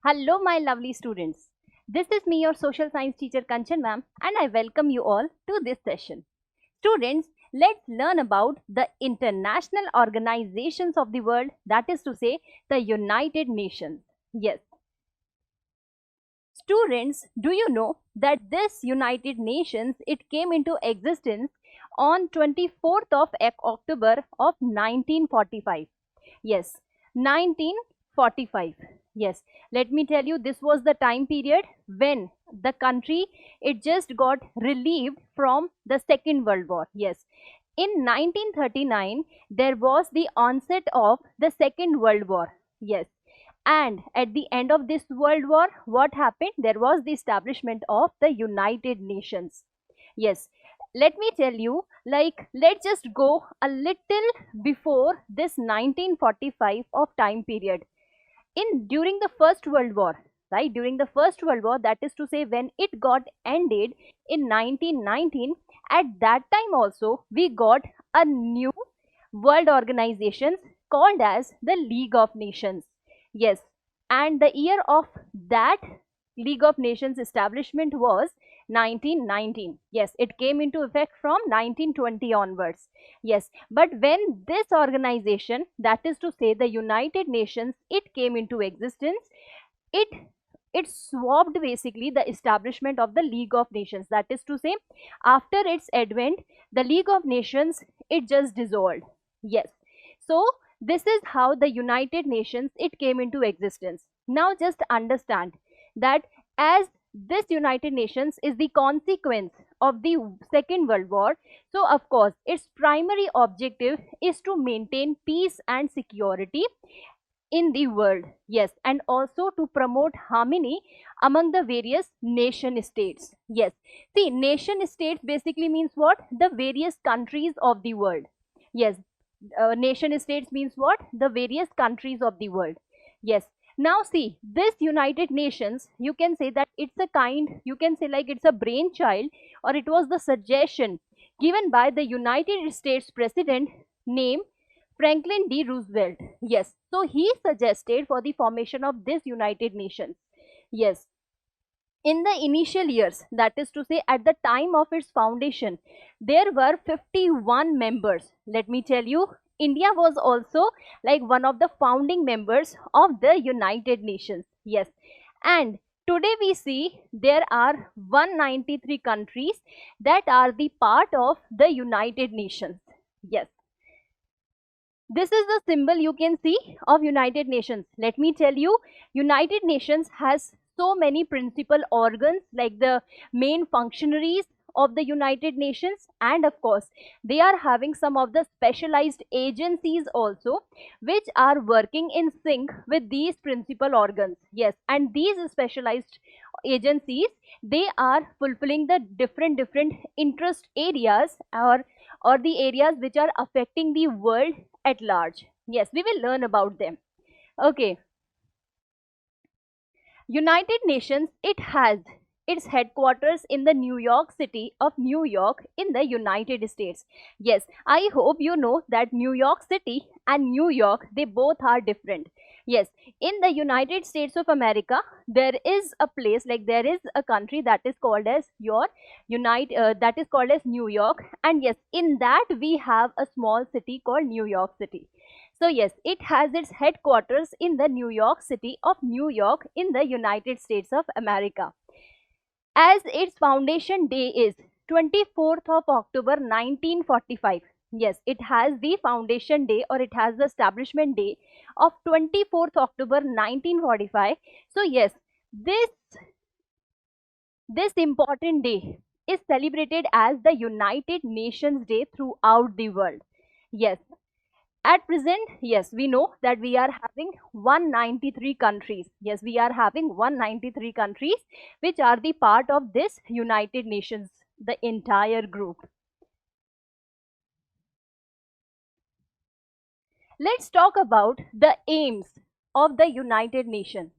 Hello, my lovely students. This is me, your social science teacher Kanchan ma'am, and I welcome you all to this session. Students, let's learn about the international organizations of the world, that is to say, the United Nations. Yes. Students, do you know that this United Nations, it came into existence on 24th of October of 1945. Yes, 1945. Yes, let me tell you, this was the time period when the country, it just got relieved from the Second World War. Yes, in 1939 there was the onset of the Second World War. Yes, and at the end of this world war, what happened? There was the establishment of the United Nations. Yes, let me tell you, like, let's just go a little before this 1945 of time period. In during the First World War, right? During the First World War, that is to say, when it got ended in 1919, at that time also we got a new world organization called as the League of Nations. Yes, and the year of that League of Nations establishment was 1919. Yes, it came into effect from 1920 onwards. Yes, but when this organization, that is to say the United Nations, it came into existence, it it swapped basically the establishment of the League of Nations. That is to say, after its advent, the League of Nations, it just dissolved. Yes, so this is how the United Nations, it came into existence. Now just understand that as this United Nations is the consequence of the Second World War, so of course its primary objective is to maintain peace and security in the world. Yes, and also to promote harmony among the various nation states. Yes, see, nation states basically means what? The various countries of the world. Yes, nation states means what? The various countries of the world. Yes, now see, this United Nations, you can say that it's a kind, you can say like it's a brainchild, or it was the suggestion given by the United States president named Franklin D. Roosevelt. Yes, so he suggested for the formation of this United Nations. Yes, in the initial years, that is to say at the time of its foundation, there were 51 members. Let me tell you, India was also like one of the founding members of the United Nations. Yes, and today we see there are 193 countries that are the part of the United Nations. Yes, this is the symbol you can see of United Nations. Let me tell you, United Nations has so many principal organs, like the main functionaries of the United Nations, and of course they are having some of the specialized agencies also, which are working in sync with these principal organs. Yes, and these specialized agencies, they are fulfilling the different interest areas, or the areas which are affecting the world at large. Yes, we will learn about them. Okay, United Nations, it has its headquarters in the New York City of New York in the United States. Yes, I hope you know that New York City and New York, they both are different. Yes, in the United States of America, there is a place, like there is a country that is called as that is called as New York, and yes, in that we have a small city called New York City. So yes, it has its headquarters in the New York City of New York in the United States of America. As its foundation day is 24th of October 1945. Yes, it has the foundation day, or it has the establishment day of 24th October 1945. So yes, this this important day is celebrated as the United Nations Day throughout the world. Yes, at present, yes, we know that we are having 193 countries. Yes, we are having 193 countries which are the part of this United Nations, the entire group. Let's talk about the aims of the United Nations.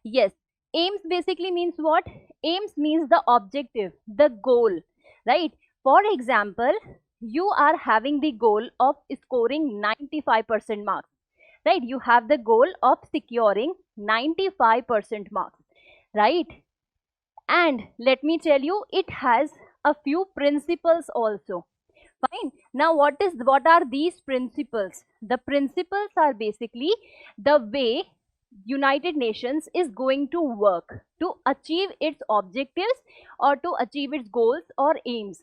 Yes, aims basically means what? Aims means the objective, the goal, right? For example, you are having the goal of scoring 95% marks. right? You have the goal of securing 95% marks, right? And let me tell you, it has a few principles also. Fine. Now what are these principles? The principles are basically the way United Nations is going to work to achieve its objectives or to achieve its goals or aims.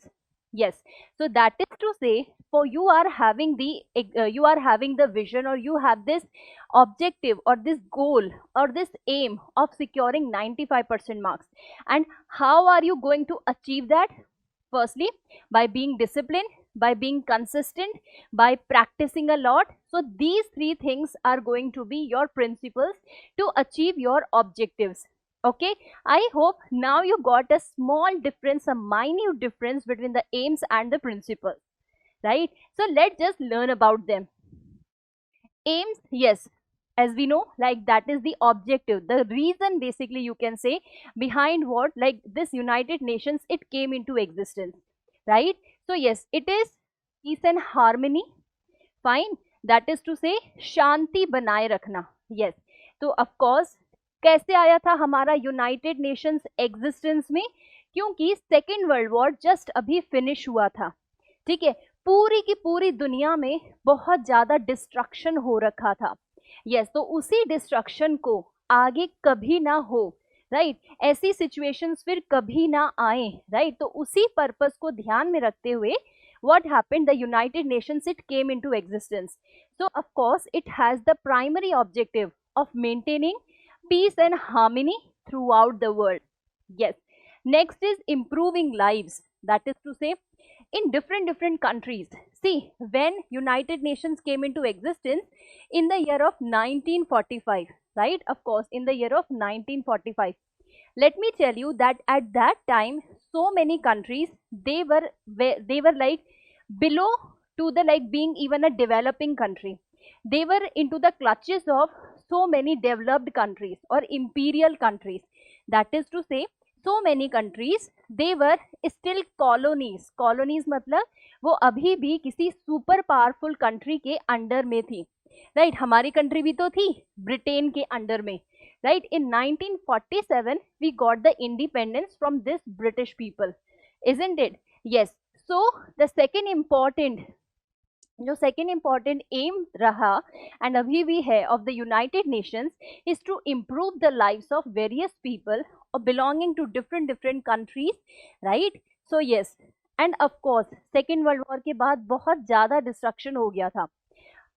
Yes. So that is to say, for you are having the vision, or you have this objective or this goal or this aim of securing 95% marks. And how are you going to achieve that? Firstly, by being disciplined, by being consistent, by practicing a lot. So these three things are going to be your principles to achieve your objectives. Okay, I hope now you got a small difference, a minute difference between the aims and the principles, right? So let's just learn about them. Aims, yes, as we know, like that is the objective, the reason basically you can say behind what, like this United Nations, it came into existence, right? So yes, it is peace and harmony. Fine. That is to say शांति बनाए रखना. Yes. तो of course कैसे आया था हमारा United Nations existence में? क्योंकि second World war just अभी फिनिश हुआ था. ठीक है, पूरी की पूरी दुनिया में बहुत ज्यादा डिस्ट्रक्शन हो रखा था. यस, तो उसी डिस्ट्रक्शन को आगे कभी ना हो, राइट, ऐसी सिचुएशंस फिर कभी ना आए, राइट. तो उसी पर्पस को ध्यान में रखते हुए what happened, the United Nations, it came into existence. So of course it has the primary objective of maintaining peace and harmony throughout the world. Yes. Next is improving lives. That is to say, in different countries. See, when United Nations came into existence in the year of 1945, right? Of course, in the year of 1945. Let me tell you that at that time, so many countries, they were like below to the like being even a developing country. They were into the clutches of so many developed countries or imperial countries. That is to say, so many countries, they were still colonies. Colonies मतलब वो अभी भी किसी super powerful country के under में थी, right. हमारी country भी तो थी ब्रिटेन के अंडर में, right? In 1947 we got the independence from this British people, isn't it? Yes. So the second important aim रहा and अभी भी है of the United Nations is to improve the lives of various people belonging to different countries, right? So yes, and of course second world war के बाद बहुत ज़्यादा destruction हो गया था,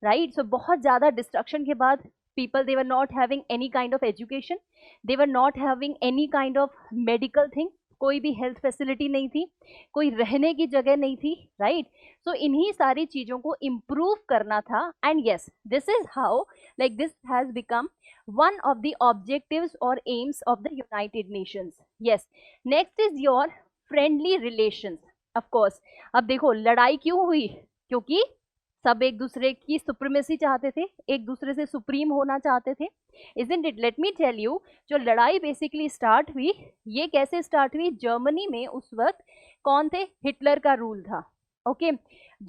right? So बहुत ज़्यादा destruction के बाद people, they were not having any kind of education, they were not having any kind of medical thing, कोई भी हेल्थ फैसिलिटी नहीं थी, कोई रहने की जगह नहीं थी, राइट. सो इन्हीं सारी चीज़ों को इम्प्रूव करना था. And yes, this is how like this has become one of the objectives or aims of the United Nations. Yes. Next is your friendly relations. Of course. अब देखो लड़ाई क्यों हुई? क्योंकि सब एक दूसरे की सुप्रीमेसी चाहते थे, एक दूसरे से सुप्रीम होना चाहते थे, isn't it? Let me tell you, जो लड़ाई बेसिकली स्टार्ट हुई, ये कैसे स्टार्ट हुई? जर्मनी में उस वक्त कौन थे? हिटलर का रूल था. ओके,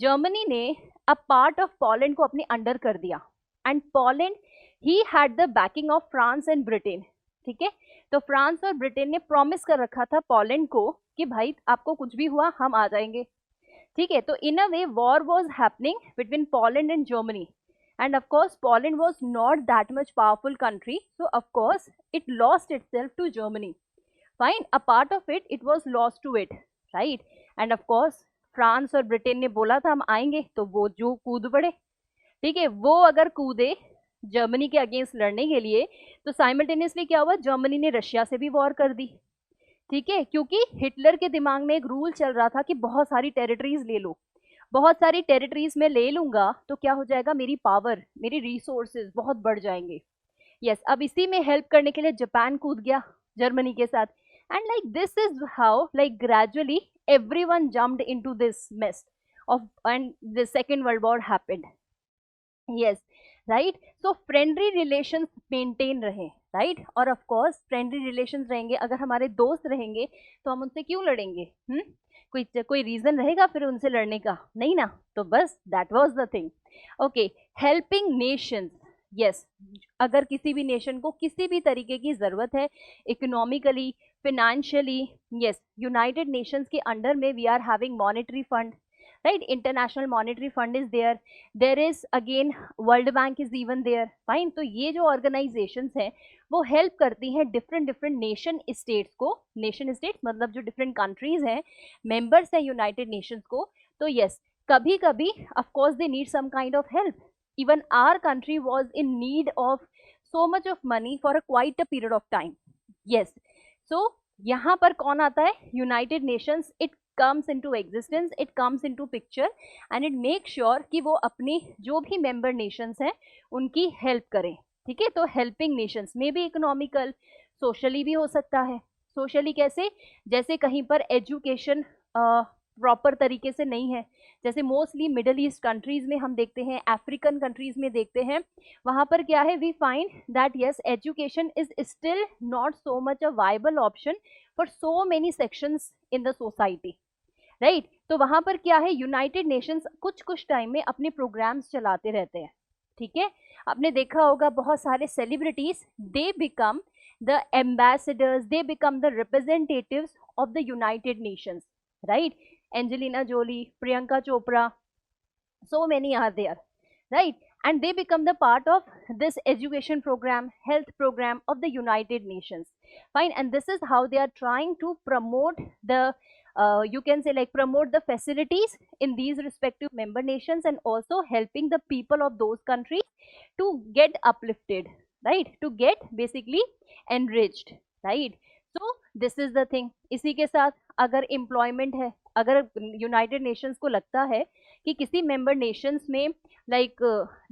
जर्मनी ने अ पार्ट ऑफ पोलैंड को अपने अंडर कर दिया and Poland he had the banking of France and Britain. ठीक है, तो फ्रांस और ब्रिटेन ने प्रॉमिस कर रखा था पोलैंड को कि भाई आपको कुछ भी हुआ हम आ जाएंगे. ठीक है, तो in a way war was happening between Poland and Germany, and of course Poland was not that much powerful country, so of course it lost itself to Germany. Fine, a part of it was lost to it, right? And of course France और Britain ने बोला था हम आएंगे, तो वो जो कूद पड़े. ठीक है, वो अगर कूदे जर्मनी के अगेंस्ट लड़ने के लिए, तो साइमल्टेनियसली क्या हुआ? जर्मनी ने रशिया से भी वॉर कर दी. ठीक है, क्योंकि हिटलर के दिमाग में एक रूल चल रहा था कि बहुत सारी टेरिटरीज ले लो, बहुत सारी टेरिटरीज में ले लूंगा तो क्या हो जाएगा? मेरी पावर, मेरी रिसोर्सेज बहुत बढ़ जाएंगे. यस, अब इसी में हेल्प करने के लिए जापान कूद गया जर्मनी के साथ. And like this is how like gradually everyone jumped into this mess of and the second world war happened. Yes, right? So friendly relations maintain रहे, right? और of course friendly relations रहेंगे. अगर हमारे दोस्त रहेंगे तो हम उनसे क्यों लड़ेंगे? कोई रीजन रहेगा फिर उनसे लड़ने का? नहीं ना. तो बस that was the thing. Okay, helping nations. Yes, अगर किसी भी नेशन को किसी भी तरीके की जरूरत है economically, financially, yes, United Nations के अंडर में we are having monetary fund, right? International Monetary Fund is there is again World Bank is even there, fine. तो ये जो organizations हैं वो help करती हैं different nation states को, nation states मतलब जो different countries हैं, members हैं United Nations को, तो yes, कभी कभी of course they need some kind of help. Even our country was in need of so much of money for a quite a period of time. Yes, so यहाँ पर कौन आता है? United Nations. It comes into existence, it comes into picture and it makes sure कि वो अपनी जो भी member nations हैं उनकी help करें, ठीक है? तो helping nations में भी economical, socially भी हो सकता है. Socially कैसे? जैसे कहीं पर education प्रॉपर तरीके से नहीं है, जैसे मोस्टली मिडल ईस्ट कंट्रीज में हम देखते हैं, अफ्रीकन कंट्रीज में देखते हैं, वहां पर क्या है, we find that yes education is still not so much a viable option for so many sections in the society, right? तो वहां पर क्या है, यूनाइटेड नेशंस कुछ कुछ टाइम में अपने प्रोग्राम्स चलाते रहते हैं, ठीक है? आपने देखा होगा बहुत सारे celebrities, they become the ambassadors, they become the representatives of the United Nations, right? Angelina Jolie, Priyanka Chopra, so many are there, right? And they become the part of this education program, health program of the United Nations, fine. And this is how they are trying to promote the you can say like promote the facilities in these respective member nations and also helping the people of those countries to get uplifted, right? To get basically enriched, right? So this is the thing. इसी के साथ अगर employment है, अगर United Nations को लगता है कि किसी मेंबर नेशंस में like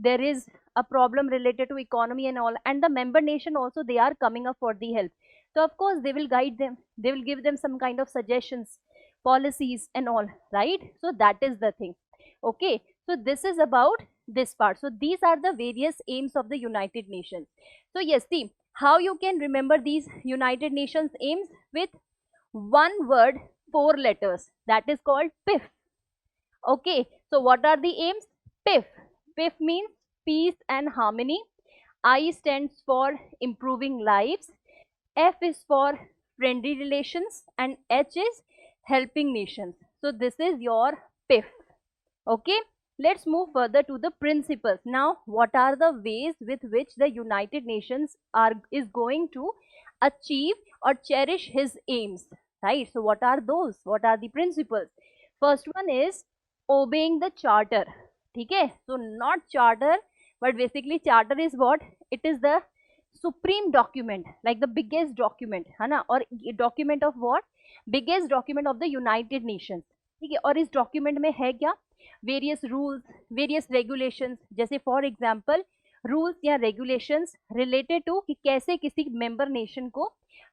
there is a problem related to economy and all, and the member nation also they are coming up for the help, तो of course they will guide them, they will give them some kind of suggestions, policies and all, right? So that is the thing. Okay, so this is about this part. So these are the various aims of the United Nations. So yes, see how you can remember these United Nations aims with one word, 4 letters, that is called PIF. Okay, so what are the aims? PIF. PIF means peace and harmony. I stands for improving lives. F is for friendly relations and H is helping nations. So this is your PIF. Okay, let's move further to the principles. Now what are the ways with which the United Nations is going to achieve or cherish his aims, right? So what are those? What are the principles? First one is obeying the charter. ठीक है? So not charter, but basically charter is what? It is the supreme document, like the biggest document, है ना? और document of what? Biggest document of the United Nations. ठीक है? और इस document में है क्या? Various rules, various regulations. जैसे for example रूल्स या रेगुलेशंस रिलेटेड टू कि कैसे किसी मेंबर नेशन को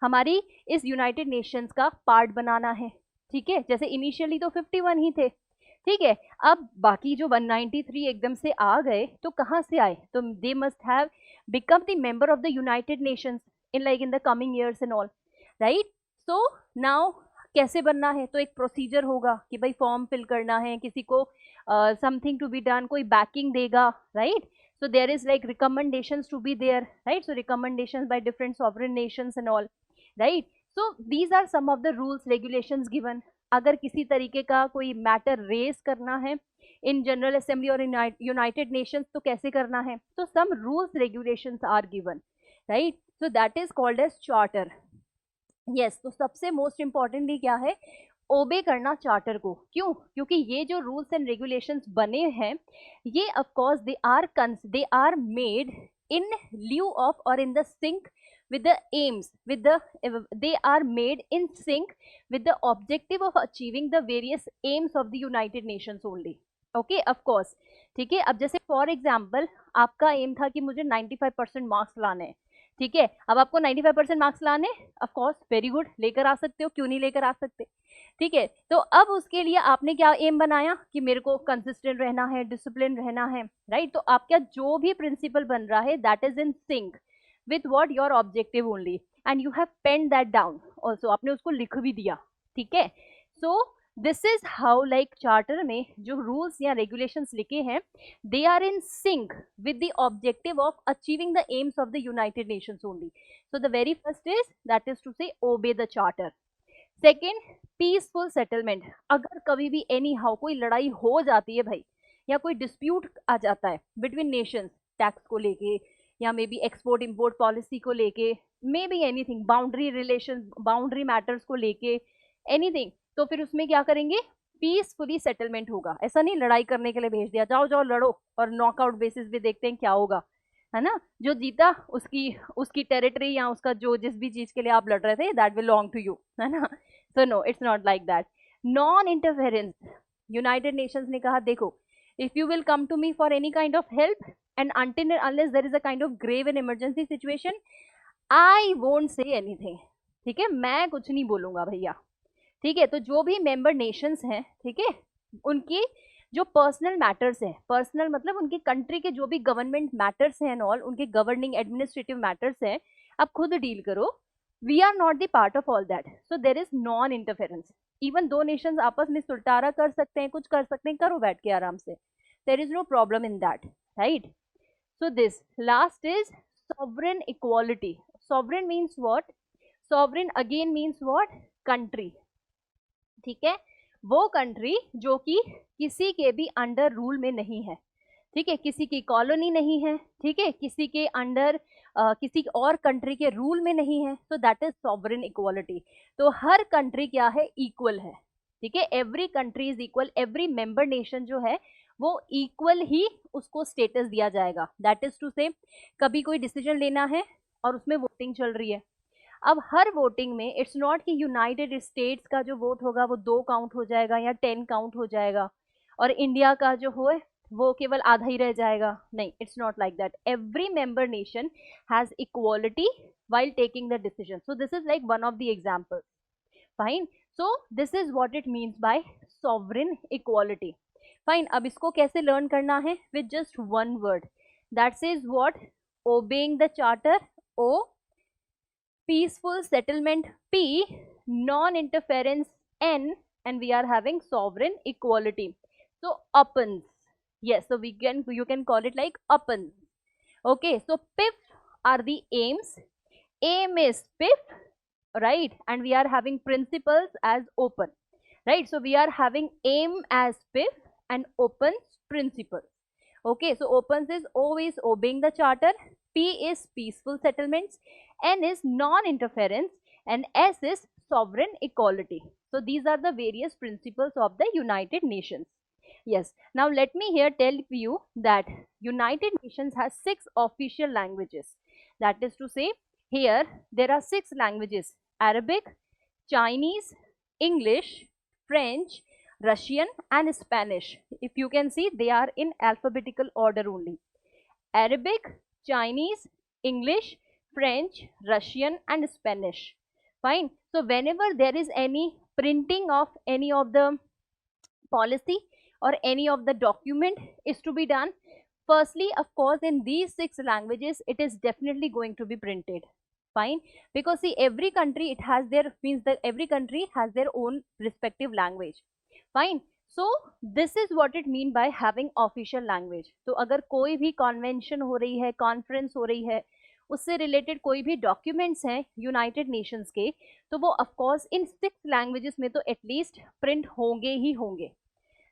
हमारी इस यूनाइटेड नेशंस का पार्ट बनाना है, ठीक है? जैसे इनिशियली तो 51 ही थे, ठीक है? अब बाकी जो 193 एकदम से आ गए, तो कहाँ से आए? तो they must have become the member of the United Nations in the coming years and all, right? So now कैसे बनना है? तो एक प्रोसीजर होगा कि भाई फॉर्म फिल करना है, किसी को समथिंग टू बी डन, कोई बैकिंग देगा, right? So there is like recommendations to be there, right? So recommendations by different sovereign nations and all, right? So these are some of the rules, regulations given. अगर किसी तरीके का कोई matter raise करना है in general assembly और United Nations, तो कैसे करना है? तो some rules regulations are given, right? So that is called as charter. Yes, तो सबसे मोस्ट इंपॉर्टेंटली क्या है? ओबे करना चार्टर को. क्यों? क्योंकि ये जो रूल्स एंड रेगुलेशंस बने हैं, ये of course they are made in lieu of or in the sync with the aims, they are made in sync with the objective of achieving the various aims of the United Nations only. Okay, of course, ठीक है? अब जैसे for example आपका M था कि मुझे 95% marks लाने हैं, ठीक है? अब आपको 95% मार्क्स लाने, ऑफ कोर्स वेरी गुड, लेकर आ सकते हो, क्यों नहीं लेकर आ सकते, ठीक है? तो अब उसके लिए आपने क्या एम बनाया कि मेरे को कंसिस्टेंट रहना है, डिसिप्लिन रहना है, राइट? तो आपका जो भी प्रिंसिपल बन रहा है that is in sync with what your objective only, and you have pen that down also, आपने उसको लिख भी दिया, ठीक है? So this is how like charter में जो रूल्स या रेगुलेशंस लिखे हैं, they are in sync with the objective of achieving the aims of the United Nations only. So the very first is that is to say obey the charter. Second, peaceful settlement. अगर कभी भी any how कोई लड़ाई हो जाती है भाई, या कोई डिस्प्यूट आ जाता है बिटवीन नेशंस, टैक्स को लेके या may be export import policy को लेके, may be anything, boundary relation, boundary matters को लेके, एनीथिंग, तो फिर उसमें क्या करेंगे, पीसफुली सेटलमेंट होगा. ऐसा नहीं लड़ाई करने के लिए भेज दिया, जाओ जाओ लड़ो और नॉकआउट बेसिस पे देखते हैं क्या होगा, है ना. जो जीता उसकी उसकी टेरिटरी या उसका जो जिस भी चीज के लिए आप लड़ रहे थे, दैट बिलोंग टू यू, है ना. So no, it's not like that. Non interference. United Nations ने कहा देखो, if you will come to me for any kind of help and until and unless there is a kind of grave and emergency situation, I won't say anything. ठीक है, मैं कुछ नहीं बोलूंगा भैया. ठीक है, तो जो भी मेंबर नेशंस हैं, ठीक है, उनकी जो पर्सनल मैटर्स हैं, पर्सनल मतलब उनकी कंट्री के जो भी गवर्नमेंट मैटर्स हैं एंड ऑल, उनके गवर्निंग एडमिनिस्ट्रेटिव मैटर्स हैं, आप खुद डील करो. We are not the part of all that. So there is non interference. Even दो नेशंस आपस में सुलटारा कर सकते हैं, कुछ कर सकते हैं, करो बैठ के आराम से. There is no problem in that, right. So this last is sovereign equality. Sovereign means what? Sovereign again means what? Country. ठीक है, वो कंट्री जो कि किसी के भी अंडर रूल में नहीं है. ठीक है, किसी की कॉलोनी नहीं है. ठीक है, किसी के अंडर किसी और कंट्री के रूल में नहीं है. सो दैट इज सॉवरेन इक्वालिटी. तो हर कंट्री क्या है, इक्वल है. ठीक है, every country is equal. Every member nation जो है वो इक्वल ही उसको स्टेटस दिया जाएगा. दैट इज टू से, कभी कोई डिसीजन लेना है और उसमें वोटिंग चल रही है. अब हर वोटिंग में इट्स नॉट कि यूनाइटेड स्टेट्स का जो वोट होगा वो 2 काउंट हो जाएगा या 10 काउंट हो जाएगा और इंडिया का जो हो वो केवल आधा ही रह जाएगा. नहीं, it's not like that. Every member nation has equality while taking the decision. So this is like one of the examples. Fine. So this is what it means by sovereign equality. Fine. अब इसको कैसे learn करना है? With just one word. That says what? Obeying the charter. O. Peaceful settlement. P. Non-interference. N. And we are having sovereign equality. So uppens. Yes. So you can call it like uppens. Okay. So PIF are the aims. Aim is PIF, right? And we are having principles as open, right? So we are having aim as PIF and opens principles. Okay, so opens is O is obeying the charter, P is peaceful settlements, N is non-interference, and S is sovereign equality. So these are the various principles of the United Nations. Yes, now let me here tell you that United Nations has 6 official languages. That is to say, here there are 6 languages: Arabic, Chinese, English, French, Russian and Spanish. If you can see, they are in alphabetical order only. Arabic, Chinese, English, French, Russian and Spanish. Fine. So whenever there is any printing of any of the policy or any of the document is to be done, firstly, of course, in these 6 languages, it is definitely going to be printed. Fine, because see, every country it has their, means that every country has their own respective language. Fine. So this is what it mean by having official language. तो अगर कोई भी convention हो रही है, conference हो रही है, उससे रिलेटेड कोई भी डॉक्यूमेंट्स हैं यूनाइटेड नेशंस के, तो वो ऑफ कोर्स इन 6 लैंग्वेजेस में तो एटलीस्ट प्रिंट होंगे ही होंगे.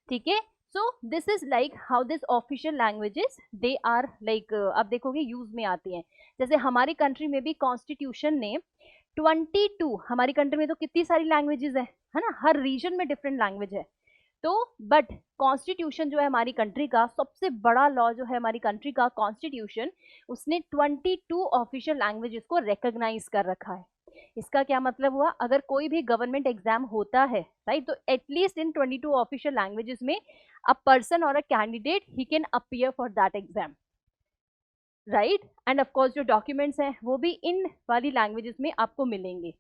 ठीक है. So this is like how this official languages they are like अब देखोगे यूज में आती हैं. जैसे हमारी कंट्री में भी कॉन्स्टिट्यूशन ने 22, हमारी कंट्री में तो कितनी सारी लैंग्वेजेस है ना, हर रीजन में डिफरेंट लैंग्वेज है. तो बट कॉन्स्टिट्यूशन जो है हमारी कंट्री का, सबसे बड़ा लॉ जो है हमारी कंट्री का कॉन्स्टिट्यूशन, उसने 22 ऑफिशियल लैंग्वेजेस को रिकॉग्नाइज कर रखा है. इसका क्या मतलब हुआ, अगर कोई भी गवर्नमेंट एग्जाम होता है, राइट, तो एटलीस्ट इन 22 ऑफिशियल लैंग्वेजेस में a person or a candidate he can appear for that exam, right? And of course जो documents हैं वो भी इन वाली languages में आपको मिलेंगे.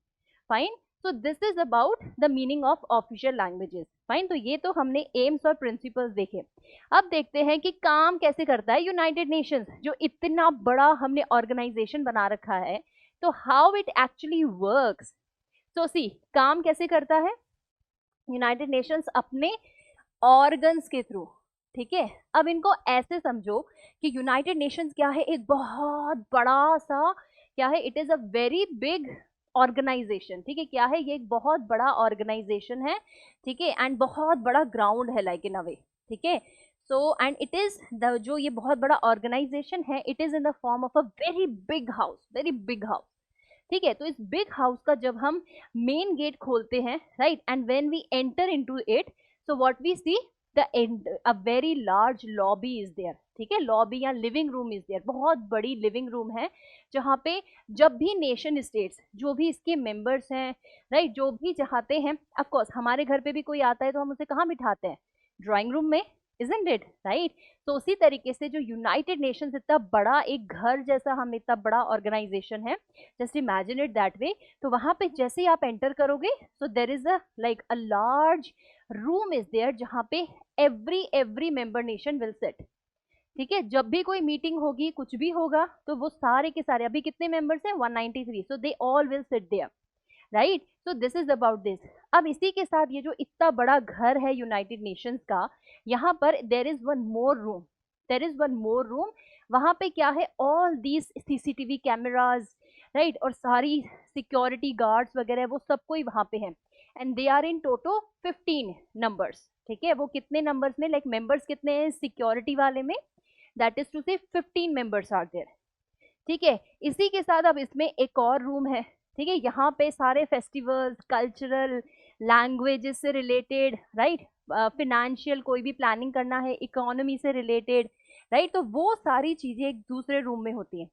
Fine. So this is about the meaning of official languages. Fine. तो ये तो हमने aims और principles देखे. अब देखते हैं कि काम कैसे करता है United Nations, जो इतना बड़ा हमने organization बना रखा है. तो how it actually works. So see, काम कैसे करता है. यूनाइटेड नेशंस अपने ऑर्गन्स के थ्रू, ठीक है। अब इनको ऐसे समझो कि यूनाइटेड नेशंस क्या है, एक बहुत बड़ा सा क्या है, it is a very big organisation, ठीक है। क्या है ये, एक बहुत बड़ा ऑर्गेनाइजेशन है, ठीक है, एंड बहुत बड़ा ग्राउंड है लाइक इन अ वे, ठीक है। So and it is the, जो ये बहुत बड़ा ऑर्गेनाइजेशन है, it is in the form of a very big house, very big house, ठीक है। तो इस बिग हाउस का जब हम मेन गेट खोलते हैं, right, and when we enter into it, so what we see, the a very large lobby is there, ठीक है। लॉबी या लिविंग रूम इज देयर, बहुत बड़ी लिविंग रूम है, जहाँ पे जब भी नेशन स्टेट्स, जो भी इसके मेंबर्स हैं, राइट, जो भी चाहते हैं, ऑफ कोर्स हमारे घर पे भी कोई आता है तो हम उसे कहाँ बिठाते हैं, ड्राइंग रूम में, इजंट इट, राइट। तो उसी तरीके से जो यूनाइटेड नेशंस इतना बड़ा एक घर जैसा, हम इतना बड़ा ऑर्गेनाइजेशन है, just imagine it that way. तो वहां पे जैसे ही आप एंटर करोगे, so there is a like a large room is there, जहां पे every member nation will sit, ठीक है। जब भी कोई मीटिंग होगी, कुछ भी होगा, तो वो सारे के सारे, अभी कितने मेंबर्स हैं, 193, so they all will sit there, right. So this is about this. अब इसी के साथ ये जो इतना बड़ा घर है यूनाइटेड नेशंस का, यहाँ पर देर is one more room, there is one more room. वहां पे क्या है, all these CCTV cameras, right, और सारी सिक्योरिटी गार्ड्स वगैरह, वो सब कोई वहां पे है, and they are in toto 15 numbers, ठीक है। वो कितने नंबर्स में, लाइक मेंबर्स कितने हैं सिक्योरिटी वाले में, दैट इज टू से 15 मेंबर्स आर देयर, ठीक है। इसी के साथ अब इसमें एक और रूम है, ठीक है। यहाँ पे सारे फेस्टिवल्स, कल्चरल, लैंग्वेजेस से रिलेटेड, राइट, फिनेंशियल कोई भी प्लानिंग करना है, इकोनॉमी से रिलेटेड, राइट, तो वो सारी चीजें एक दूसरे रूम में होती हैं,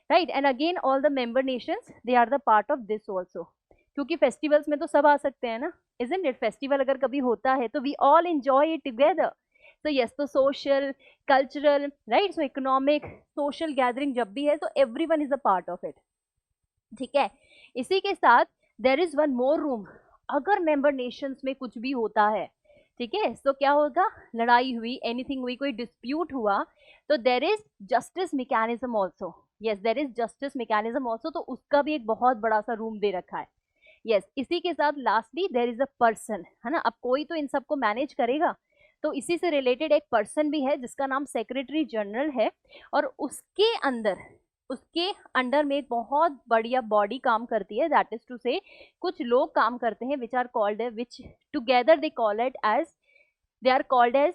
right. And again all the member nations, they are the part of this also, क्योंकि फेस्टिवल्स में तो सब आ सकते हैं ना, इजंट इट। फेस्टिवल अगर कभी होता है तो we all enjoy it together. तो यस, तो social, cultural, right, so economic, social gathering जब भी है, तो every one is a part of it, ठीक है। इसी के साथ there is one more room, अगर मेंबर नेशंस में कुछ भी होता है, ठीक है, तो क्या होगा, लड़ाई हुई, एनीथिंग हुई, कोई डिस्प्यूट हुआ, तो there is justice mechanism also, yes, there is justice mechanism also, तो उसका भी एक बहुत बड़ा सा रूम दे रखा है, यस। इसी के साथ lastly there is a person, है ना। अब कोई तो इन सबको मैनेज करेगा, तो इसी से रिलेटेड एक पर्सन भी है जिसका नाम सेक्रेटरी जनरल है, और उसके अंडर में एक बहुत बढ़िया बॉडी काम करती है, दैट इज टू से कुछ लोग काम करते हैं, which are called, which together they call it as, they are called as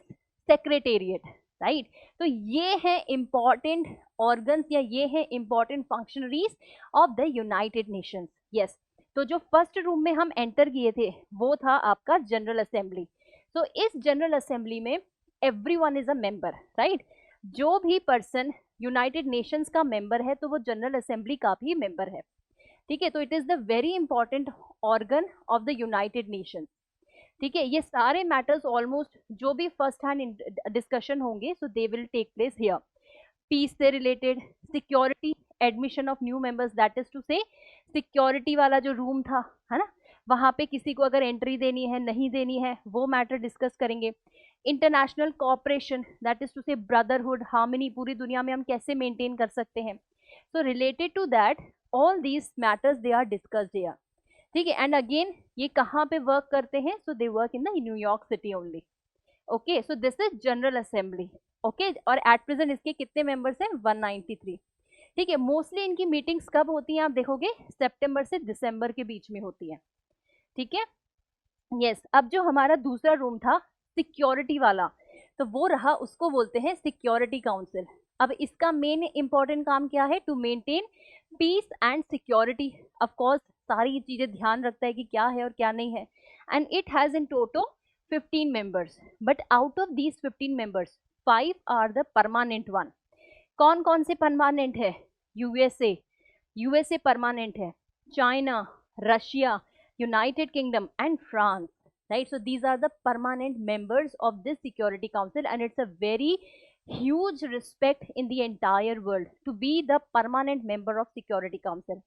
secretariat, right. तो ये है इंपॉर्टेंट ऑर्गन्स, या ये है important functionaries of the United Nations, yes. तो जो फर्स्ट रूम में हम एंटर किए थे, वो था आपका जनरल असेंबली। तो इस जनरल असेंबली में every one is a member, right. जो भी पर्सन यूनाइटेड नेशंस का मेंबर है, तो वो जनरल असेंबली का भी मेंबर है, ठीक है। तो it is the very important organ of the United Nations, ठीक है। ये सारे मैटर्स ऑलमोस्ट जो भी फर्स्ट हैंड डिस्कशन होंगे, so they will take place here. Peace से related, security, admission of new members, that is to say security वाला जो रूम था, है ना, वहां पे किसी को अगर एंट्री देनी है, नहीं देनी है, वो मैटर डिस्कस करेंगे। International cooperation, that is to say brotherhood, harmony, पूरी दुनिया में हम कैसे मेंटेन कर सकते हैं, so related to that all these matters they are discussed here, ठीक है। एंड अगेन ये कहाँ पे वर्क करते हैं, so they work in the New York city only, okay. So this is General Assembly, okay. और एट प्रेजेंट इसके कितने मेंबर्स हैं, 193, ठीक है। मोस्टली इनकी मीटिंग्स कब होती हैं, आप देखोगे सितंबर से दिसंबर के बीच में होती है, ठीक है, यस। अब जो हमारा दूसरा रूम था सिक्योरिटी वाला, तो वो रहा, उसको बोलते हैं सिक्योरिटी काउंसिल। अब इसका मेन इंपॉर्टेंट काम क्या है, to maintain peace and security, of course सारी चीजें ध्यान रखता है कि क्या है और क्या नहीं है, and it has in total 15 members, but out of these 15 members 5 are the permanent one. कौन कौन से परमानेंट है, यूएसए परमानेंट है, China, Russia, United Kingdom and France, right? So these are the permanent members of this security council, and it's a very huge respect in the entire world to be the permanent member of security council.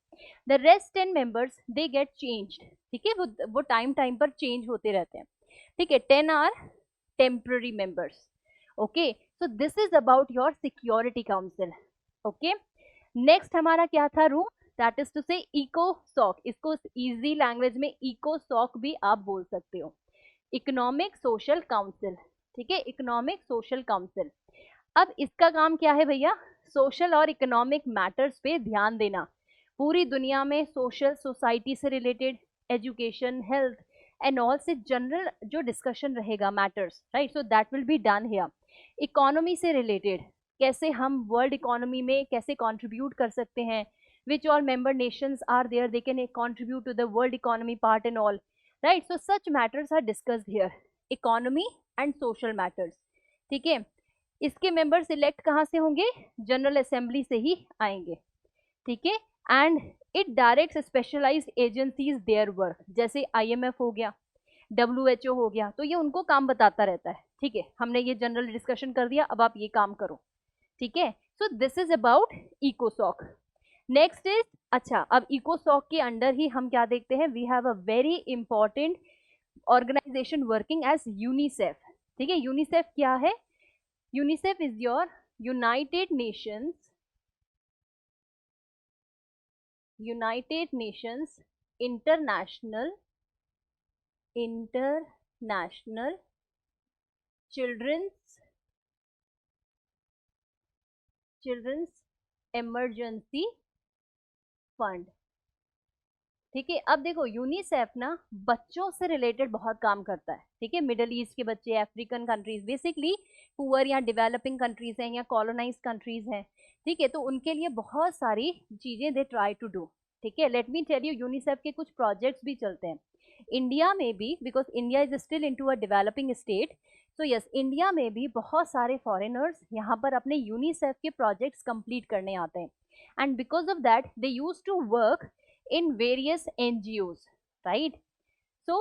The rest 10 members they get changed, ठीक है, वो time पर change होते रहते हैं, ठीक है। 10 are temporary members, okay. So this is about your security council, okay. Next हमारा क्या था रूम, दैट इज टू से इकोसॉक, इसको इजी लैंग्वेज में इकोसॉक भी आप बोल सकते हो, इकोनॉमिक सोशल काउंसिल, ठीक है, इकोनॉमिक सोशल काउंसिल। अब इसका काम क्या है भैया, सोशल और इकोनॉमिक मैटर्स पे ध्यान देना, पूरी दुनिया में सोशल सोसाइटी से related, education, health and all से जनरल जो डिस्कशन रहेगा matters, right, so that will be done here. Economy से रिलेटेड, कैसे हम वर्ल्ड इकोनॉमी में कैसे कंट्रीब्यूट कर सकते हैं, which all member nations are there, they can contribute to the world economy part and all, right, so such matters are discussed here, economy and social matters, ठीक है। इसके मेंबर सिलेक्ट कहाँ से होंगे, जनरल असेंबली से ही आएंगे, ठीक है। And it direct specialised agencies their work, जैसे IMF हो गया, WHO हो गया, तो ये उनको काम बताता रहता है, ठीक है। हमने ये जनरल डिस्कशन कर दिया, अब आप ये काम करो, ठीक है। सो दिस इज अबाउट इकोसॉक। नेक्स्ट इज, अच्छा अब इकोसॉक के अंडर ही हम क्या देखते हैं, we have a very important organisation working as UNICEF, ठीक है। यूनिसेफ क्या है, UNICEF is your United Nations International Children's Emergency Fund, ठीक है। अब देखो यूनिसेफ ना बच्चों से रिलेटेड बहुत काम करता है, ठीक है। मिडल ईस्ट के बच्चे, अफ्रीकन कंट्रीज, बेसिकली पुअर या डेवलपिंग कंट्रीज हैं या कॉलोनाइज कंट्रीज हैं, ठीक है, तो उनके लिए बहुत सारी चीजें दे ट्राई टू डू, ठीक है। Let me tell you, UNICEF के कुछ प्रोजेक्ट्स भी चलते हैं इंडिया में भी, because India is still into a developing state, तो यस इंडिया में भी बहुत सारे फॉरेनर्स यहाँ पर अपने यूनिसेफ के प्रोजेक्ट्स कंप्लीट करने आते हैं, and because of that they use to work in various NGOs, right? So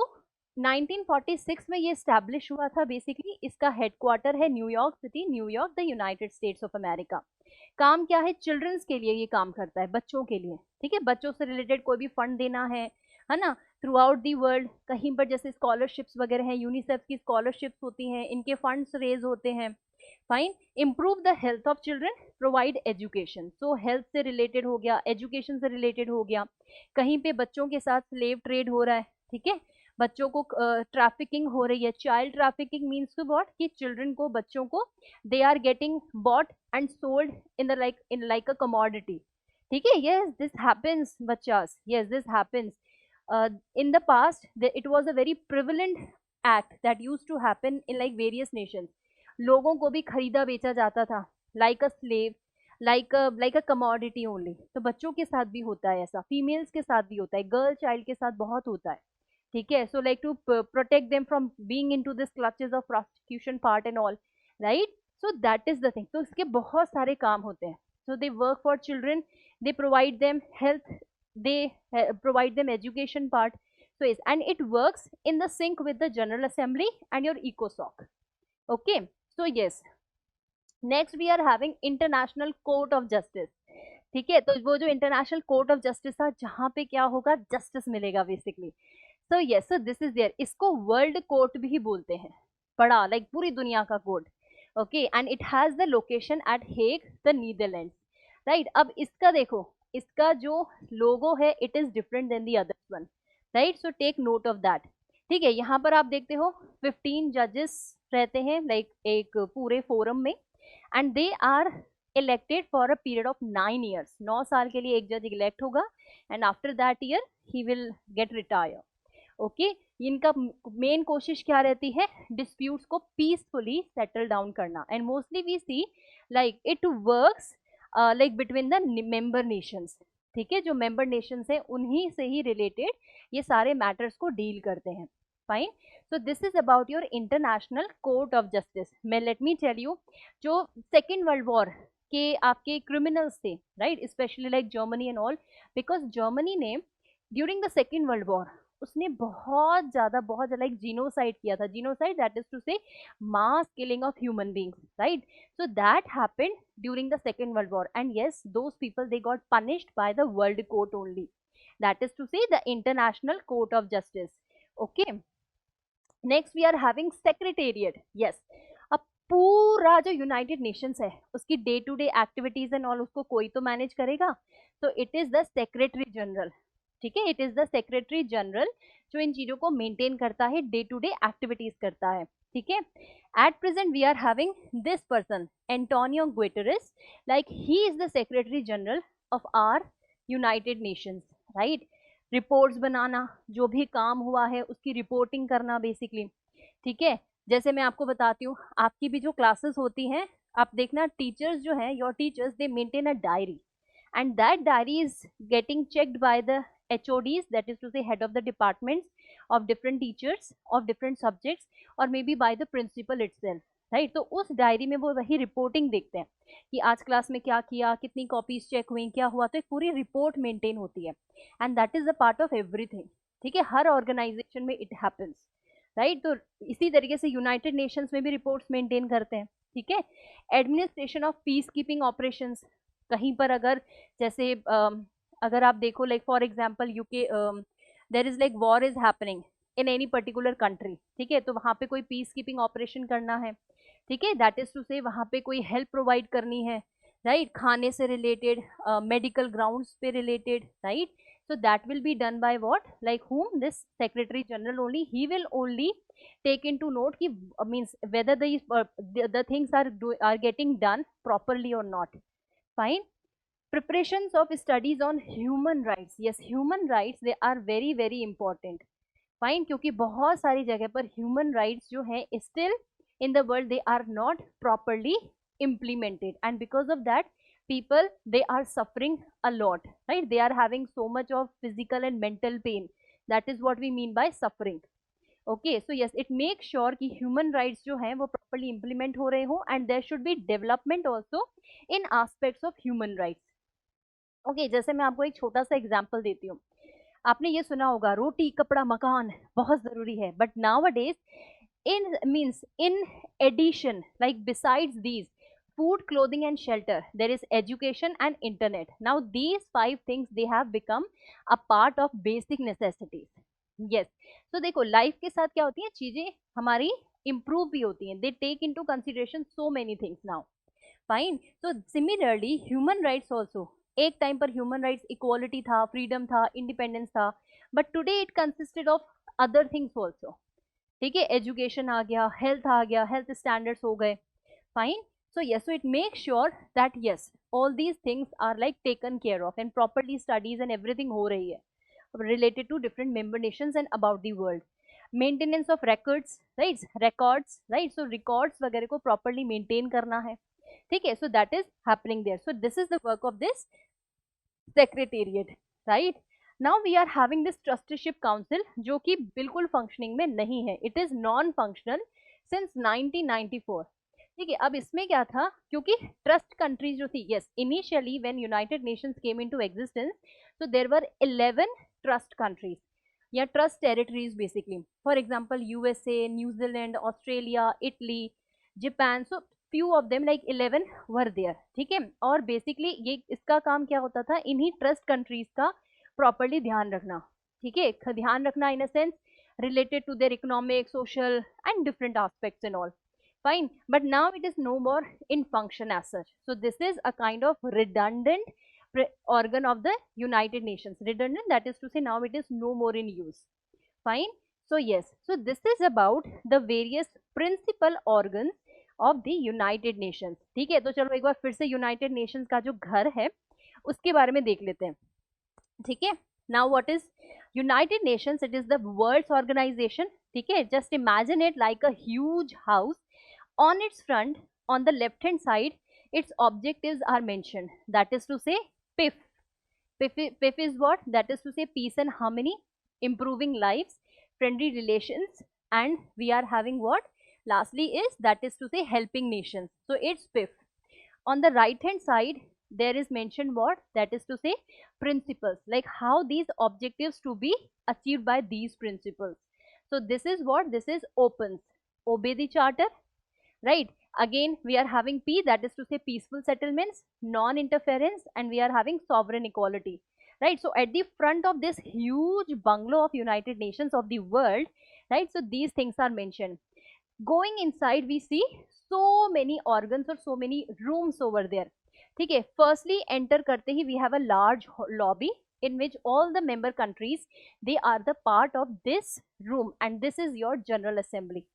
1946 में ये स्टैब्लिश हुआ था, बेसिकली इसका हेडक्वार्टर है New York city, New York, the United states of America. काम क्या है, चिल्ड्रंस के लिए ये काम करता है, बच्चों के लिए, ठीक है। बच्चों से रिलेटेड कोई भी फंड देना है ना, थ्रू आउट दी वर्ल्ड, कहीं पर जैसे स्कॉलरशिप्स वगैरह हैं, यूनिसेफ की स्कॉलरशिप्स होती हैं, इनके फंड्स रेज होते हैं, fine. Improve the health of children, provide education, so health से रिलेटेड हो गया, एजुकेशन से रिलेटेड हो गया, कहीं पे बच्चों के साथ स्लेव ट्रेड हो रहा है, ठीक है, बच्चों को ट्रैफिकिंग हो रही है, child trafficking means to what, कि चिल्ड्रन को, बच्चों को they are getting bought and sold in like a commodity, ठीक है। यस दिस हैपेंस बच्चास, yes this happens in the past it was a very prevalent act that used to happen in like various nations, लोगों को भी खरीदा बेचा जाता था, like a slave, like a commodity only. तो बच्चों के साथ भी होता है ऐसा, फीमेल्स के साथ भी होता है, गर्ल चाइल्ड के साथ बहुत होता है, ठीक है। So like to protect them from being into this clutches of prostitution part and all, right, so that is the thing. तो इसके बहुत सारे काम होते हैं, so they work for children, they provide them health, they provide them education part, so yes, and it works in the sync with the general assembly and your ecosoc, okay। so yes, next we are having international court of justice, ठीक है। तो वो जो international Court of justice था, जहाँ पे क्या होगा, जस्टिस मिलेगा basically, so yes, so this is there, इसको वर्ल्ड कोर्ट भी बोलते हैं, बड़ा लाइक पूरी दुनिया का court, okay, and it has the location at Hague, the Netherlands, right. अब इसका देखो, इसका जो लोगो है it is different than the others one, right, so take note of that, ठीक है। यहाँ पर आप देखते हो 15 जजेस रहते हैं लाइक एक पूरे फोरम में, and they are elected for a period of 9 years, 9 साल के लिए एक जज इलेक्ट होगा, and after that year he will get retire, okay. इनका मेन कोशिश क्या रहती है, डिस्प्यूट्स को पीसफुली सेटल डाउन करना, and mostly we see like it works like between the member nations, ठीक है। जो मेंबर नेशंस हैं उन्हीं से ही रिलेटेड ये सारे मैटर्स को डील करते हैं, fine. So this is about your International Court of Justice. मैं लेट मी टेल यू, जो सेकेंड वर्ल्ड वॉर के आपके क्रिमिनल्स थे, right, specially like Germany and all, because Germany ने during the Second World War उसने बहुत ज्यादा like genocide किया था, जीनोसाइड दैट इज टू से mass killing of human beings, right, so that happened during the second world war, and yes, those people they got punished by the world court only, that is to say the international court of justice, okay। next we are having secretariat, yes, अब पूरा जो United Nations है उसकी day to day activities and all उसको कोई तो manage करेगा, तो it is the secretary general, ठीक है, it is the secretary general जो इन चीज़ों को मेंटेन करता है, डे टू डे एक्टिविटीज करता है, ठीक है। At present we are having this person Antonio Guterres, like he is the secretary General of our United Nations, right. Reports बनाना, जो भी काम हुआ है उसकी रिपोर्टिंग करना बेसिकली, ठीक है। जैसे मैं आपको बताती हूँ, आपकी भी जो क्लासेस होती हैं, आप देखना टीचर्स जो हैं, your teachers they maintain a diary, and that diary is getting checked by the HODs, that is to say head of the departments of different teachers of different subjects, or maybe by the principal itself, right। तो उस diary में वो वही reporting देखते हैं कि आज class में क्या किया, कितनी कॉपीज चेक हुई, क्या हुआ, तो एक पूरी रिपोर्ट मेंटेन होती है, and that is a part of everything, ठीक है। हर ऑर्गेनाइजेशन में इट हैपन्स, राइट। तो इसी तरीके से यूनाइटेड नेशंस में भी रिपोर्ट्स मेंटेन करते हैं, ठीक है। Administration of peace keeping operations, कहीं पर अगर जैसे अगर आप देखो, like for example UK, there is like war is happening in any particular country, ठीक है, तो वहाँ पे कोई पीस कीपिंग ऑपरेशन करना है, ठीक है, दैट इज टू से वहाँ पे कोई हेल्प प्रोवाइड करनी है, राइट, खाने से रिलेटेड, मेडिकल ग्राउंड्स पे related, right. so that will be done by what, like whom, this secretary general only, he will only take into note ki, means whether the things are getting done properly or not, fine। preparations of studies on human rights, yes, human rights they are very very important, fine, क्योंकि बहुत सारी जगह पर human rights जो है still in the world they are not properly implemented, and because of that people they are suffering a lot, right, they are having so much of physical and mental pain, that is what we mean by suffering, okay। so yes, it makes sure कि human rights जो हैं वो properly implement हो रहे हो, and there should be development also in aspects of human rights, okay। जैसे मैं आपको एक छोटा सा एग्जांपल देती हूँ, आपने ये सुना होगा रोटी कपड़ा मकान बहुत जरूरी है, but nowadays in addition, like besides these food, clothing and shelter, there is education and internet. Now these 5 things they have become a part of basic necessities, yes। so देखो लाइफ के साथ क्या होती है, चीजें हमारी improve भी होती हैं, they take into consideration so many things now, fine। so similarly human rights also, एक टाइम पर ह्यूमन राइट्स इक्वालिटी था, फ्रीडम था, इंडिपेंडेंस था, but today it consisted of other things also, ठीक है। एजुकेशन आ गया, हेल्थ आ गया, हेल्थ स्टैंडर्ड्स हो गए, fine. so yes, so it makes sure that yes, all these things are like taken care of and properly studies and everything हो रही है related to different member nations and about the world। maintenance of records, right, so records वगैरह को properly maintain करना है, ठीक है। so that is happening there, so this is the work of this secretariat, right। now we are having this trusteeship council जो कि बिल्कुल functioning में नहीं है, it is non functional since 1994, ठीक है। अब इसमें क्या था, क्योंकि ट्रस्ट कंट्रीज जो थी, yes, initially when United Nations came into existence, so there were 11 trust countries या trust territories basically, for example USA, New Zealand, Australia, Italy, Japan, so few of them like 11 were there, ठीक है। और basically ये इसका काम क्या होता था, इन्हीं ट्रस्ट कंट्रीज का प्रॉपरली ध्यान रखना, ठीक है, ध्यान रखना in a sense related to their economic, social and different aspects and all, fine। but now it is no more in function as such, so this is a kind of redundant organ of the United Nations, redundant, that is to say now it is no more in use, fine। so yes, so this is about the various principal organs of the United Nations, ठीक है। तो चलो एक बार फिर से United Nations का जो घर है उसके बारे में देख लेते हैं, ठीक है। Now what is United Nations, it is the world's organisation, ठीक है। Just imagine it like a huge house, on its front on the left hand side its objectives are mentioned, that is to say PIF is what, that is to say peace and harmony, improving lives, friendly relations, and we are having what, lastly is, that is to say helping nations, so it's PIF। on the right hand side there is mentioned what, that is to say principles, like how these objectives to be achieved by these principles, so this is what, this is opens, obey the charter, right। again we are having P, that is to say peaceful settlements, non-interference, and we are having sovereign equality, right। so at the front of this huge bungalow of United Nations of the world, right, so these things are mentioned। going inside we see so many organs or so many rooms over there, ठीक है। firstly enter करते ही we have a large lobby, in which all the member countries, they are the part of this room and this is your general assembly.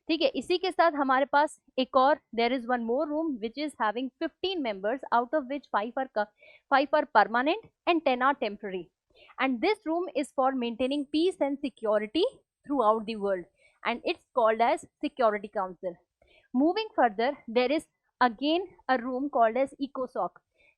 ठीक है, इसी के साथ हमारे पास एक और there is one more room which is having 15 members, out of which 5 are permanent and 10 are temporary. And this room is for maintaining peace and security throughout the world, and it's called as Security Council. Moving further, there is again a room called as ECOSOC,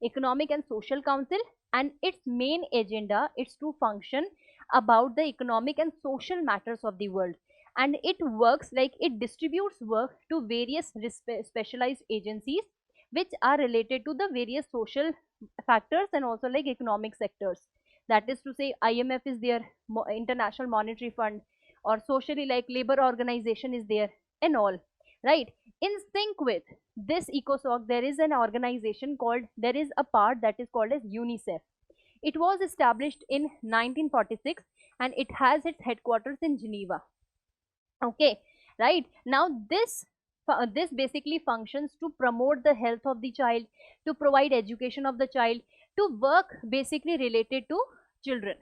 Economic and Social Council, and its main agenda is to function about the economic and social matters of the world. And it works like it distributes work to various specialized agencies which are related to the various social factors and also like economic sectors. That is to say, IMF is there, International Monetary Fund, or socially like labor organization is there, and all, right? In sync with this ECOSOC, there is an organization called, there is a part that is called as UNICEF. It was established in 1946 and it has its headquarters in Geneva. Okay, right? Now this basically functions to promote the health of the child, to provide education of the child, to work basically related to children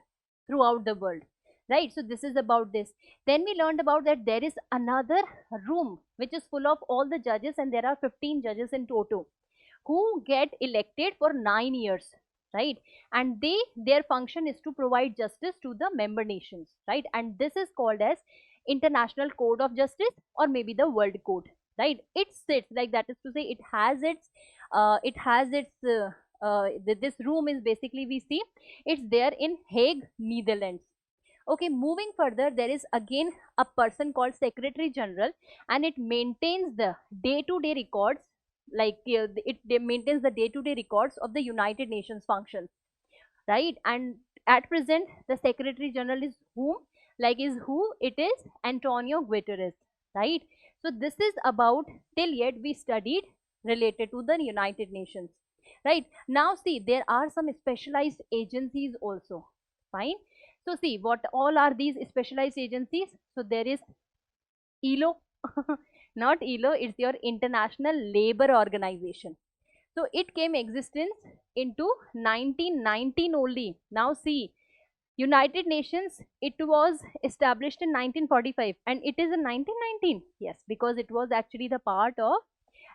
throughout the world, right? So this is about this. Then we learned about that there is another room which is full of all the judges, and there are 15 judges in total who get elected for 9 years, right? And their function is to provide justice to the member nations, right? And this is called as International Code of Justice, or maybe the World Code, right? It sits like, that is to say, it has its this room is basically, we see it's there in Hague, Netherlands. Okay, moving further, there is again a person called Secretary General, and it maintains the day-to-day records, like it maintains the day-to-day records of the United Nations functions, right? And at present, the Secretary General is whom? Like is who? It is Antonio Guterres, right? So this is about, till yet we studied related to the United Nations, right? Now see, there are some specialized agencies also, fine? So see, what all are these specialized agencies? So there is ILO, not ILO, it's your International Labour Organization. So it came existence into 1919 only. Now see, United Nations, it was established in 1945 and it is in 1919. Yes, because it was actually the part of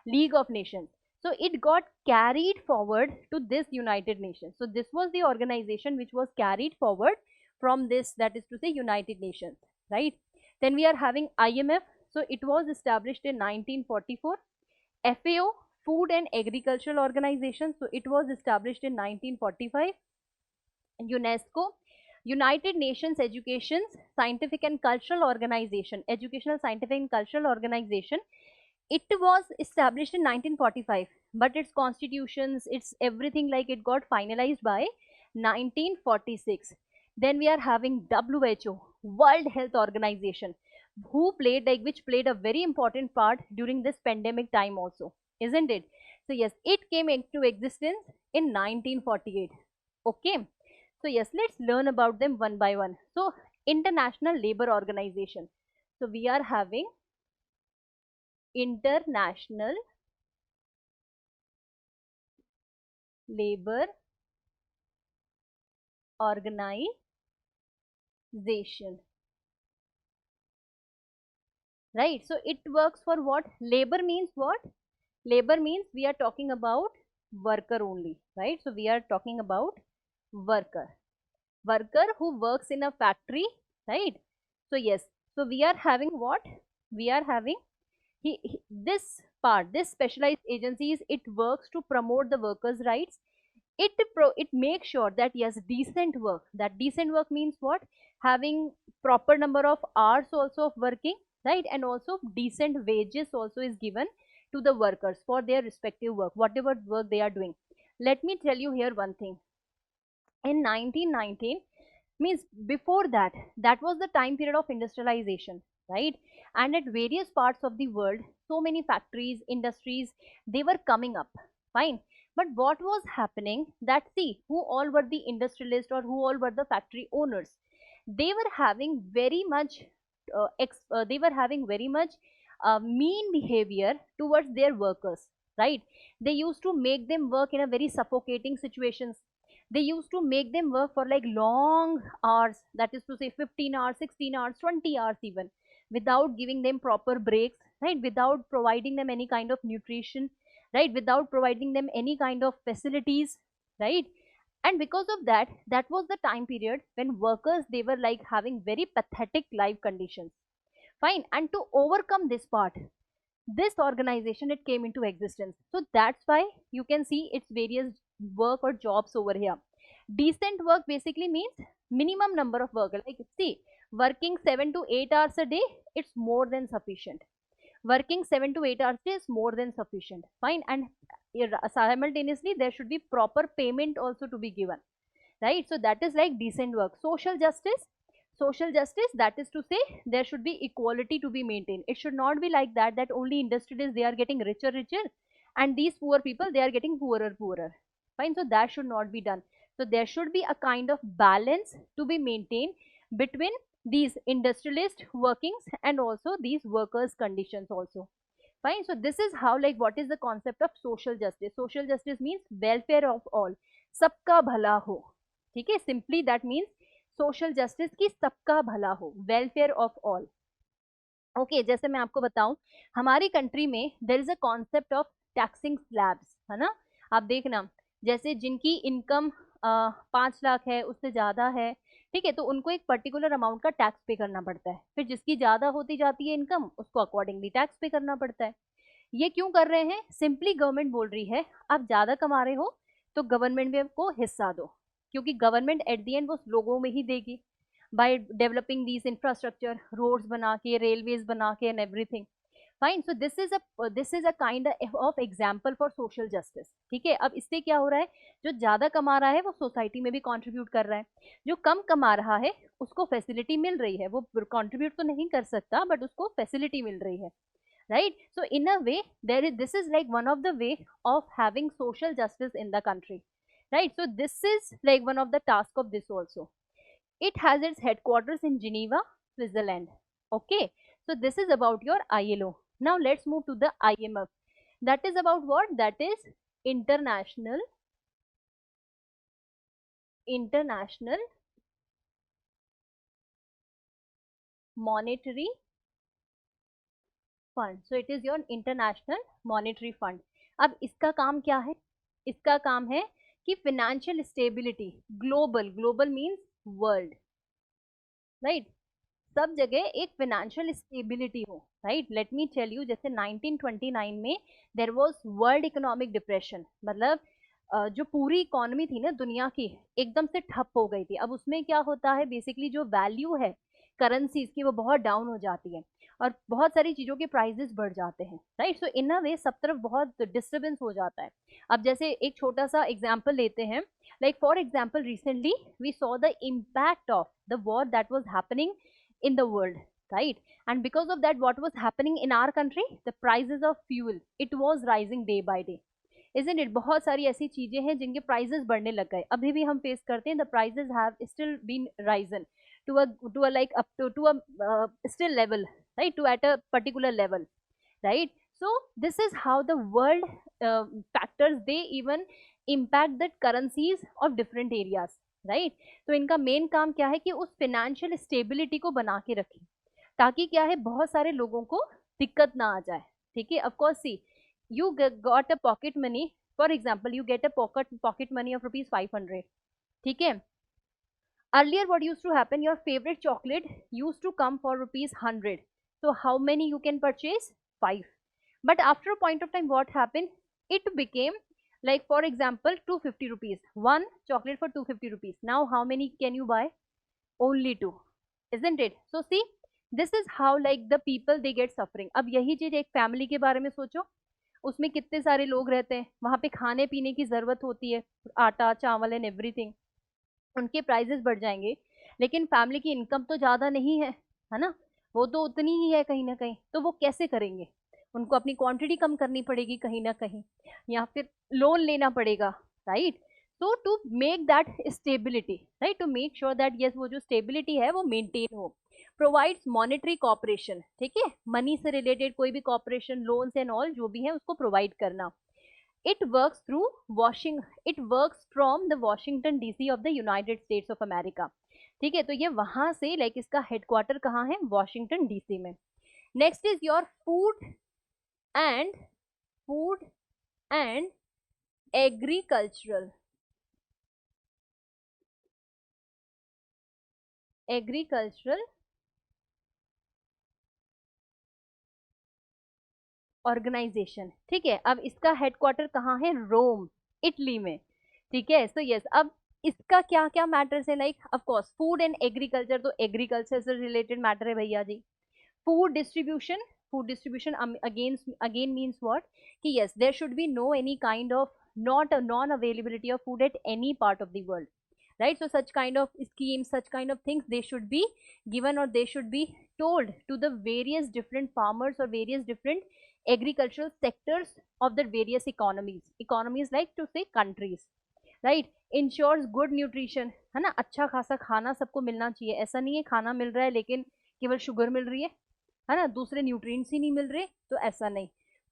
League of Nations. So it got carried forward to this United Nations. So this was the organization which was carried forward from this, that is to say, United Nations, right? Then we are having IMF. So it was established in 1944. FAO, Food and Agricultural Organization. So it was established in 1945. UNESCO, United Nations Education, Scientific and Cultural Organization, Educational, Scientific and Cultural Organization. It was established in 1945, but its constitutions, its everything, like it got finalized by 1946. Then we are having WHO, World Health Organization, who played like, which played a very important part during this pandemic time also, isn't it? So yes, it came into existence in 1948. Okay. So yes, let's learn about them one by one. So International Labour Organization. So we are having International Labour Organization, right? So it works for what? Labor means what? Labor means we are talking about worker only, right? So we are talking about worker who works in a factory, right? So yes, so we are having what? We are having this part, this specialized agencies, it works to promote the workers' rights. It makes sure that yes, decent work, that decent work means what? Having proper number of hours also of working, right? And also decent wages also is given to the workers for their respective work, whatever work they are doing. Let me tell you here one thing. In 1919, means before that, that was the time period of industrialization, right? And at various parts of the world, so many factories, industries, they were coming up, fine. But what was happening, that see, who all were the industrialists or who all were the factory owners, they were having very much mean behavior towards their workers, right? They used to make them work in a very suffocating situations. They used to make them work for like long hours, that is to say 15 hours, 16 hours, 20 hours even, without giving them proper breaks, right, without providing them any kind of nutrition, right, without providing them any kind of facilities, right. And because of that, that was the time period when workers, they were like having very pathetic life conditions. Fine. And to overcome this part, this organization, it came into existence. So that's why you can see its various work or jobs over here. Decent work basically means minimum number of work. Like, see, working 7 to 8 hours a day, it's more than sufficient. Working 7 to 8 hours a day is more than sufficient. Fine. And simultaneously there should be proper payment also to be given, right. So that is like decent work. Social justice, social justice, that is to say there should be equality to be maintained. It should not be like that, that only industrialists, they are getting richer and these poor people, they are getting poorer. Fine. So that should not be done. So there should be a kind of balance to be maintained between these industrialist workings and also these workers conditions also. Fine. So this is how, like, what is the concept of social justice. Social justice means welfare of all, सबका भला हो. ठीक है, simply that means social justice की सबका भला हो, welfare of all. Okay, जैसे मैं आपको बताऊं, हमारी कंट्री में there is a concept of taxing slabs, है ना. आप देखना, जैसे जिनकी इनकम 5 लाख है, उससे ज्यादा है, ठीक है, तो उनको एक पर्टिकुलर अमाउंट का टैक्स पे करना पड़ता है. फिर जिसकी ज्यादा होती जाती है इनकम, उसको अकॉर्डिंगली टैक्स पे करना पड़ता है. ये क्यों कर रहे हैं? सिंपली गवर्नमेंट बोल रही है, आप ज्यादा कमा रहे हो तो गवर्नमेंट में को हिस्सा दो, क्योंकि गवर्नमेंट एट द एंड वो लोगों में ही देगी, by developing these infrastructure, roads बना के, railways बना के and everything. Fine. So this is a kind of example for social justice. ठीक है. अब इससे क्या हो रहा है, जो ज्यादा कमा रहा है वो सोसाइटी में भी कंट्रीब्यूट कर रहा है, जो कम कमा रहा है उसको फैसिलिटी मिल रही है, वो कंट्रीब्यूट तो नहीं कर सकता बट उसको फैसिलिटी मिल रही है, right. So in a way this is like one of the way of having social justice in the country, right. So this is like one of the task of this also. It has its headquarters in Geneva, Switzerland. Okay, so this is about your ILO. Now let's move to the IMF. That is about what? That is International Monetary Fund. So it is your International Monetary Fund. अब इसका काम क्या है? इसका काम है कि financial stability, global means world, right. सब जगह एक फाइनेंशियल स्टेबिलिटी हो, right. Let me tell you, जैसे 1929 में there was world economic depression, मतलब जो पूरी इकोनॉमी थी ना दुनिया की, एकदम से ठप हो गई थी. अब उसमें क्या होता है, बेसिकली जो वैल्यू है करेंसीज की वो बहुत डाउन हो जाती है और बहुत सारी चीज़ों के प्राइजेस बढ़ जाते हैं, राइट. सो इन अ वे सब तरफ बहुत डिस्टर्बेंस हो जाता है. अब जैसे एक छोटा सा एग्जाम्पल लेते हैं, like for example recently we saw the impact of the war that was happening in the world, right. And because of that, what was happening in our country, the prices of fuel, it was rising day by day, isn't it. बहुत सारी ऐसी चीजें हैं जिनके prices बढ़ने लग गए, अभी भी हम फेस करते हैं. the prices have still been risen to a like up to a still level, right, to at a particular level, right. So this is how the world factors, they even impact the currencies of different areas, right. तो इनका main काम क्या है कि उस financial stability को बना के रखें, ताकि क्या है, बहुत सारे लोगों को दिक्कत ना आ जाए, ठीक है. Of course see, you got a pocket money, for example you get a pocket money of rupees 500, ठीक है. Earlier what used to happen, your favorite chocolate used to come for rupees 100, so how many you can purchase? 5. But after a point of time, what happened, it became like, for example, 250 rupees, one chocolate for 250 rupees. Now how many can you buy? Only 2, isn't it. So see, this is how like the people they get suffering. अब यही चीज एक family के बारे में सोचो, उसमें कितने सारे लोग रहते हैं, वहां पे खाने पीने की जरूरत होती है, आटा चावल एंड एवरीथिंग, उनके प्राइजेस बढ़ जाएंगे, लेकिन फैमिली की इनकम तो ज़्यादा नहीं है ना, वो तो उतनी ही है कहीं ना कहीं, तो वो कैसे करेंगे, उनको अपनी क्वांटिटी कम करनी पड़ेगी कहीं ना कहीं, या फिर लोन लेना पड़ेगा, राइट. तो to make that stability, right, to make sure that yes वो जो स्टेबिलिटी है वो मेंटेन हो, प्रोवाइड्स मॉनेटरी कॉपरेशन, ठीक है, मनी से रिलेटेड कोई भी कॉपरेशन, लोन्स एंड ऑल जो भी है उसको प्रोवाइड करना. It works through it works from the Washington DC of the United States of America. ठीक है, तो ये वहां से लाइक इसका हेडक्वार्टर कहाँ है, वॉशिंगटन डीसी में. Next is your and food and agricultural organisation. ठीक है, अब इसका हेडक्वार्टर कहाँ है, रोम, इटली में. ठीक है, सो यस, अब इसका क्या क्या मैटर्स है, like of course food and agriculture, तो एग्रीकल्चर से रिलेटेड मैटर है भैया जी. Food distribution again means what, कि yes there should be no any kind of not a non availability of food at any part of the world, right? So such kind of schemes, such kind of things, they should be given or they should be told to the various different farmers or various different agricultural sectors of the various economies like to say countries, right? Ensures good nutrition, है ना, अच्छा खासा खाना सबको मिलना चाहिए. ऐसा नहीं है खाना मिल रहा है लेकिन केवल शुगर मिल रही है ना, दूसरे न्यूट्रिएंट्स ही नहीं मिल रहे, तो ऐसा नहीं.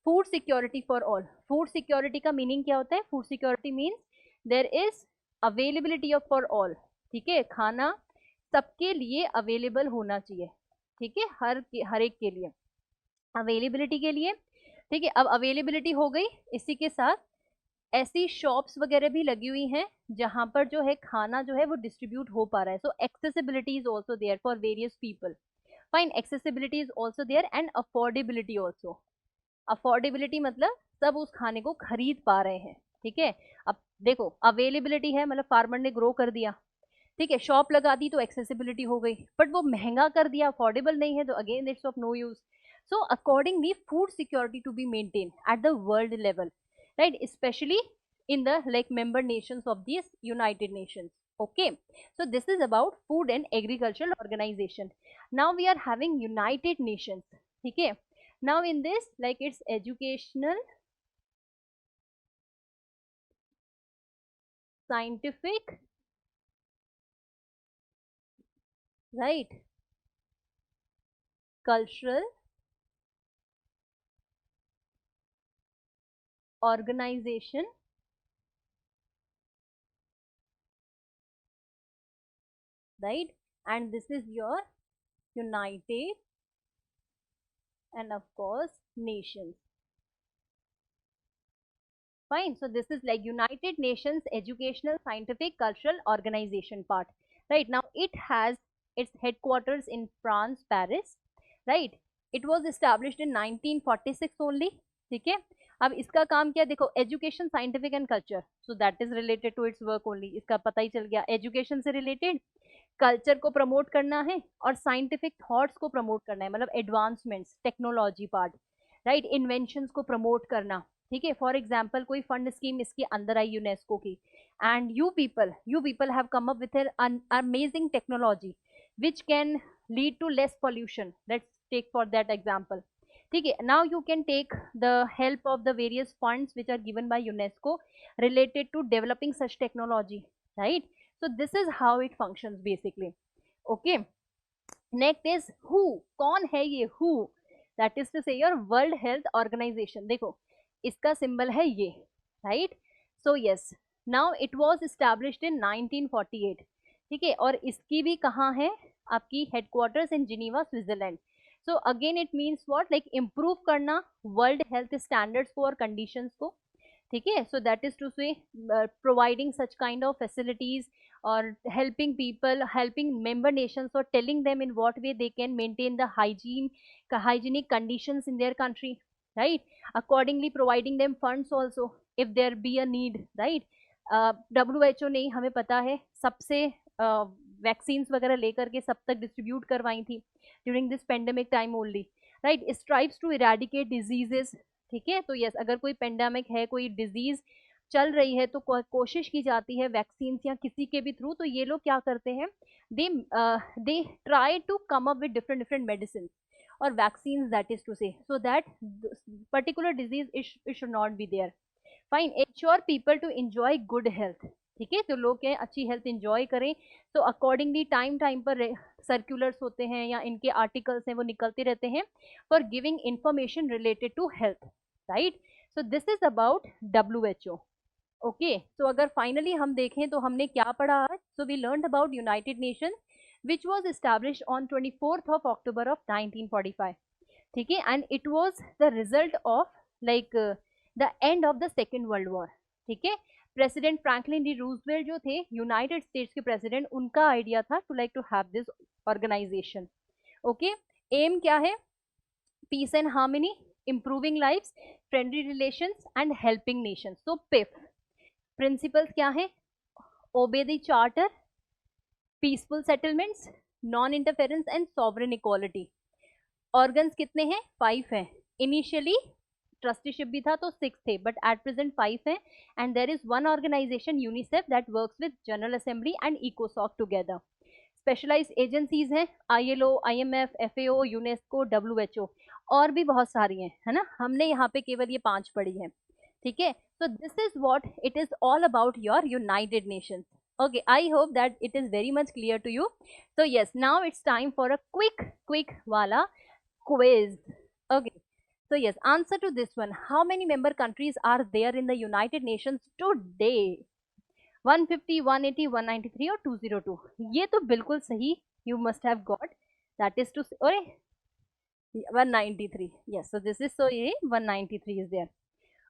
Food security for all. Food security का मीनिंग क्या होता है, food security means there is availability of for all. ठीक है, खाना सबके लिए अवेलेबल होना चाहिए. ठीक है, हर एक के लिए, अवेलेबिलिटी के लिए. ठीक है, अब अवेलेबिलिटी हो गई, इसी के साथ ऐसी शॉप्स वगैरह भी लगी हुई हैं जहां पर जो है खाना जो है वो डिस्ट्रीब्यूट हो पा रहा है. So accessibility is also there for various people. Fine, accessibility is also there and affordability also. Affordability मतलब सब उस खाने को खरीद पा रहे हैं. ठीक है, अब देखो अवेलेबिलिटी है मतलब फार्मर ने ग्रो कर दिया, ठीक है, शॉप लगा दी तो एक्सेसिबिलिटी हो गई, बट वो महंगा कर दिया, अफोर्डेबल नहीं है, तो again it's of no use. So accordingly food security to be maintained at the world level, right, especially in the like member nations of these United Nations. Okay, so this is about food and agricultural organization. Now we are having United Nations. Okay, now in this like it's educational, scientific, right, cultural organization, right, and this is your United and of course nations. Fine, so this is like United Nations Educational, Scientific, Cultural Organization part. Right, now it has its headquarters in France, Paris. Right, it was established in 1946 only. ठीक है, अब इसका काम क्या, देखो education, scientific and culture, so that is related to its work only. इसका पता ही चल गया, एजुकेशन से रिलेटेड, कल्चर को प्रमोट करना है और साइंटिफिक थॉट्स को प्रमोट करना है, मतलब advancements, technology part, right, inventions को प्रमोट करना. ठीक है, फॉर एग्जाम्पल कोई फंड स्कीम इसके अंदर आई यूनेस्को की, and you people have come up with an amazing technology which can lead to less pollution. Let's take for that example. ठीक है, now you can take the help of the various funds which are given by UNESCO related to developing such technology, right. So this is how it functions basically. Okay, next is who. कौन है ये who? That is to say your World Health Organization. देखो इसका symbol है ये, right? So yes, now it was established in 1948. ठीक है, और इसकी भी कहाँ है, आपकी headquarters in Geneva, Switzerland. So again it means what, like improve करना वर्ल्ड हेल्थ स्टैंडर्ड्स को और कंडीशंस को. ठीक है, सो दैट इज टू से providing such kind of facilities or helping people, helping member nations, or telling them in what way they can maintain the hygienic conditions in their country, right? Accordingly providing them funds also if there be a need, right? WHO ने हमें पता है सबसे vaccines वगैरह लेकर के सब तक डिस्ट्रीब्यूट करवाई थी during this pandemic time only, right. Strives to eradicate diseases. ठीक है, तो यस अगर कोई पेंडेमिक है, कोई डिजीज चल रही है, तो कोशिश की जाती है वैक्सीन या किसी के भी थ्रू, तो ये लोग क्या करते हैं, they try to come up with different medicine और vaccine, that is to say so that particular disease it should not be there. Fine, ensure people to enjoy good health. ठीक है, तो लोग क्या अच्छी हेल्थ एंजॉय करें, तो accordingly time पर सर्कुलर्स होते हैं या इनके आर्टिकल्स हैं वो निकलते रहते हैं for giving information related to health, right. So this is about WHO. Okay, so अगर finally हम देखें तो हमने क्या पढ़ा आज? So we learned about United Nations, which was established on 24th of October of 1945. ठीक है, and it was the result of the end of the Second World War. ठीक है, प्रेसिडेंट फ्रैंकलिन डी रूजवेल्ट जो थे United States के president, उनका idea था to have this organisation. Okay, aim क्या है? Peace and harmony, improving lives, friendly relations and helping nations. तो पिफ प्रिंसिपल्स क्या है? Obey the charter, peaceful settlements, non interference and sovereign equality. Organs कितने हैं? 5 हैं. इनिशियली ट्रस्टीशिप भी था तो 6 थे, बट एट प्रेजेंट 5 हैं. And there is one organisation UNICEF that works with General Assembly and इकोसॉक टुगेदर. स्पेशलाइज्ड एजेंसीज हैं ILO, IMF, FAO, UNESCO, WHO, और भी बहुत सारी हैं, है ना. हमने यहाँ पे केवल ये 5 पढ़ी हैं. ठीक है, so this is what it is all about your United Nations. Okay, I hope that it is very much clear to you. So yes, now it's time for a quick wala quiz. Okay, so yes, answer to this one. How many member countries are there in the United Nations today? 150, 180, 193 or 202? ये तो बिल्कुल सही. You must have got. That is to say, 193. Yes, so this is, so 193 is there.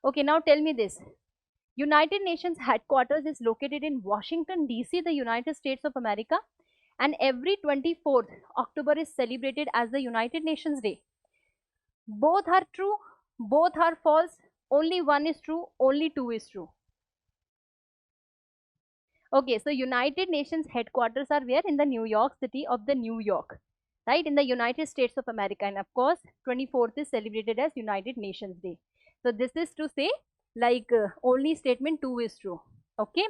Okay, now tell me this. United Nations headquarters is located in Washington DC, the United States of America, and every 24th October is celebrated as the United Nations Day. Both are true, both are false, only one is true, only two is true. Okay, so United Nations headquarters are where? In the New York City of the New York, right, in the United States of America, and of course 24th is celebrated as United Nations Day. So this is to say only statement 2 is true. Okay,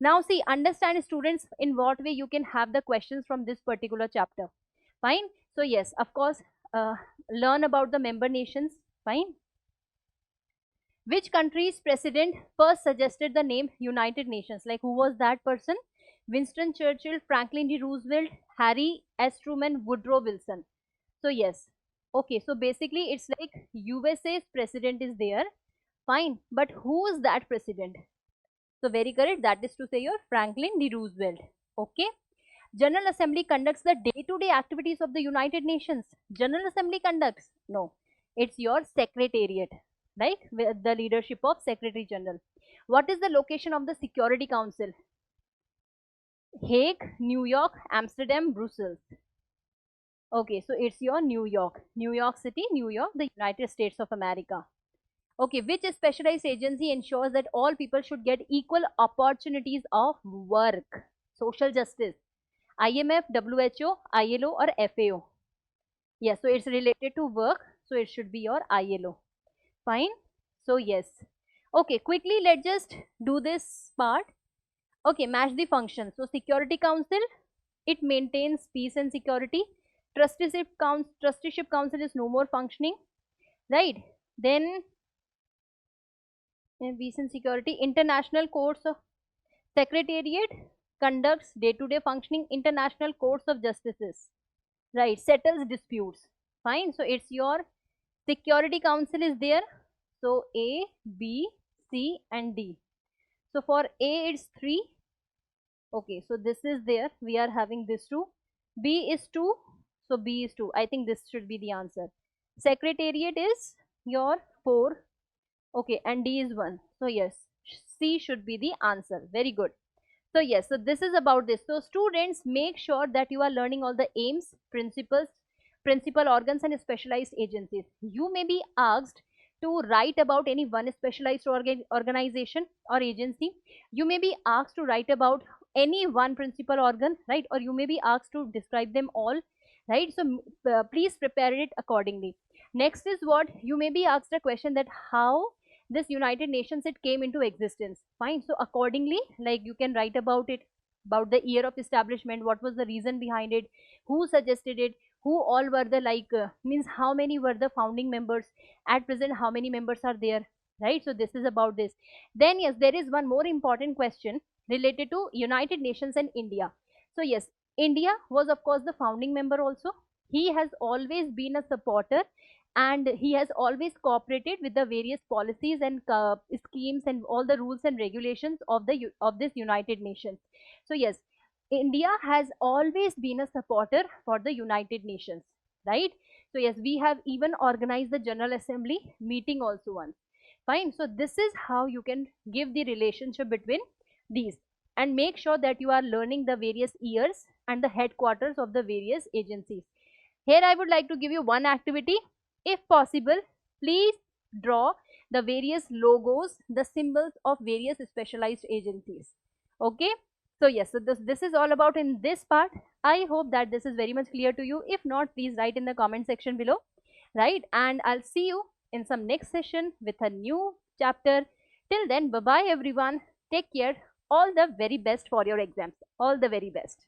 now see, understand students in what way you can have the questions from this particular chapter. Fine. So yes, of course, learn about the member nations. Fine. Which country's president first suggested the name United Nations? Like, who was that person? Winston Churchill, Franklin D. Roosevelt, Harry S. Truman, Woodrow Wilson. So yes. Okay, so basically it's like USA's president is there. Fine, but who is that president? So very correct, that is to say your Franklin D. Roosevelt. Okay. General Assembly conducts the day-to-day activities of the United Nations. General Assembly conducts? No, it's your secretariat, right, with the leadership of Secretary General. What is the location of the Security Council? Hague, New York, Amsterdam, Brussels. Okay, so it's your New York City, New York, the United States of America. Okay, which specialized agency ensures that all people should get equal opportunities of work? Social justice. IMF, WHO, ILO or FAO? Yes, so it's related to work, so it should be your ILO. Fine. So yes. Okay, quickly let's just do this part. Okay, match the function. So Security Council, it maintains peace and security. Trusteeship Council is no more functioning, right? Then peace and security. International Courts of Secretariat conducts day-to-day functioning. International Courts of Justices, right, settles disputes. Fine. So it's your Security Council is there. So A, B, C and D. So for A it's 3. Okay, so this is there. We are having this 2. B is 2. So B is 2. I think this should be the answer. Secretariat is your 4. Okay, and D is 1. So yes, C should be the answer. Very good. So yes, so this is about this. So students, make sure that you are learning all the aims, principles, principal organs and specialized agencies. You may be asked to write about any one specialized organization or agency. You may be asked to write about any one principal organ, right? Or you may be asked to describe them all, right? So please prepare it accordingly. Next is what you may be asked a question that how this United Nations, it came into existence. Fine. So accordingly, like you can write about it, about the year of establishment, what was the reason behind it, who suggested it, who all were the means how many were the founding members, at present how many members are there, right? So this is about this. Then yes, there is one more important question related to United Nations and India. So yes, India was of course the founding member also. He has always been a supporter and he has always cooperated with the various policies and schemes and all the rules and regulations of this United Nations. So yes, India has always been a supporter for the United Nations, right? So yes, we have even organized the General Assembly meeting also once. Fine. So this is how you can give the relationship between these, and make sure that you are learning the various years and the headquarters of the various agencies. Here I would like to give you one activity. If possible, please draw the various logos, the symbols of various specialized agencies. Okay. So yes, so this is all about in this part. I hope that this is very much clear to you. If not, please write in the comment section below, right? And I'll see you in some next session with a new chapter. Till then, bye bye everyone. Take care. All the very best for your exams. All the very best.